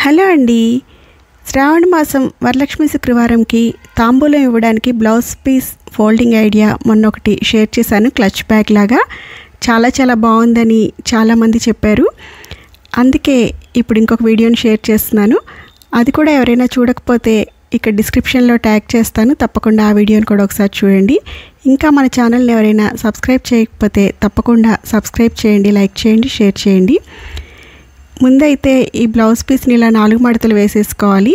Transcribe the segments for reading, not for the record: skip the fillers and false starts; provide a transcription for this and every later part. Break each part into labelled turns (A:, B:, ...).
A: Hello అండి. శ్రావణ మాసం వరలక్ష్మి శుక్రవారంకి తాంబూలం ఇవ్వడానికి బ్లౌజ్ పీస్ ఫోల్డింగ్ ఐడియా మొన్న ఒకటి షేర్ చేశాను. క్లచ్ బ్యాగ్ లాగా చాలా బాగుందని చాలామంది చెప్పారు. అందుకే ఇప్పుడు ఇంకొక వీడియోని షేర్ చేస్తున్నాను. అది కూడా ఎవరైనా చూడకపోతే ఇక్కడ డిస్క్రిప్షన్లో ట్యాగ్ చేస్తాను. తప్పకుండా ఆ వీడియోని కూడా ఒకసారి చూడండి. ఇంకా మన ఛానల్ని ఎవరైనా సబ్స్క్రైబ్ చేయకపోతే తప్పకుండా సబ్స్క్రైబ్ చేయండి, లైక్ చేయండి, షేర్ చేయండి. ముందైతే ఈ బ్లౌజ్ పీస్ని ఇలా 4 మడతలు వేసేసుకోవాలి.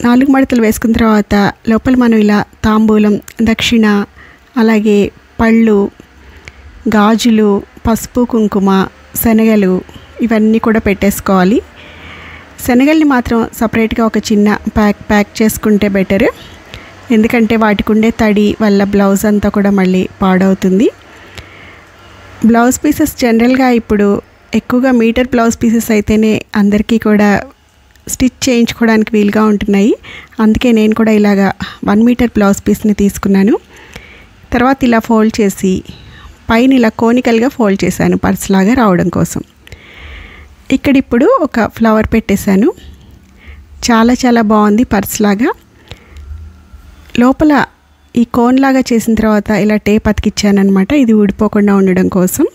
A: 4 మడతలు వేసుకున్న తర్వాత లోపల మనం ఇలా తాంబూలం, దక్షిణ, అలాగే పళ్ళు, గాజులు, పసుపు, కుంకుమ, శనగలు ఇవన్నీ కూడా పెట్టేసుకోవాలి. శనగల్ని మాత్రం సపరేట్గా ఒక చిన్న ప్యాక్ చేసుకుంటే బెటర్. ఎందుకంటే వాటికి ఉండే తడి వల్ల బ్లౌజ్ అంతా కూడా మళ్ళీ పాడవుతుంది. బ్లౌజ్ పీసెస్ జనరల్గా ఇప్పుడు ఎక్కువగా మీటర్ బ్లౌజ్ పీసెస్ అయితేనే అందరికీ కూడా స్టిచ్ చేయించుకోవడానికి వీలుగా ఉంటున్నాయి. అందుకే నేను కూడా ఇలాగా 1 మీటర్ బ్లౌజ్ పీస్ని తీసుకున్నాను. తర్వాత ఇలా ఫోల్డ్ చేసి పైన ఇలా కోనికల్గా ఫోల్డ్ చేశాను పర్స్ లాగా రావడం కోసం. ఇక్కడ ఇప్పుడు ఒక ఫ్లవర్ పెట్టేశాను. చాలా బాగుంది పర్స్ లాగా. లోపల ఈ కోన్ లాగా చేసిన తర్వాత ఇలా టేప్ అతికిచ్చాను అనమాట, ఇది ఊడిపోకుండా ఉండడం కోసం.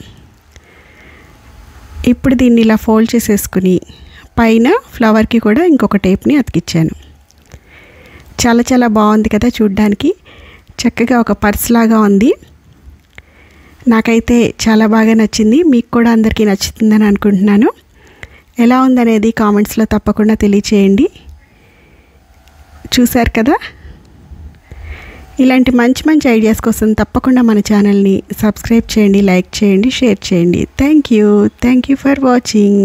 A: ఇప్పుడు దీన్ని ఇలా ఫోల్డ్ చేసేసుకుని పైన ఫ్లవర్కి కూడా ఇంకొక టేప్ని అతికిచ్చాను. చాలా బాగుంది కదా చూడ్డానికి. చక్కగా ఒక పర్స్ లాగా ఉంది. నాకైతే చాలా బాగా నచ్చింది. మీకు కూడా అందరికీ నచ్చుతుందని అనుకుంటున్నాను. ఎలా ఉందనేది కామెంట్స్లో తప్పకుండా తెలియచేయండి. చూశారు కదా, ఇలాంటి మంచి ఐడియాస్ కోసం తప్పకుండా మన ఛానల్ని సబ్స్క్రైబ్ చేయండి, లైక్ చేయండి, షేర్ చేయండి. Thank you for watching.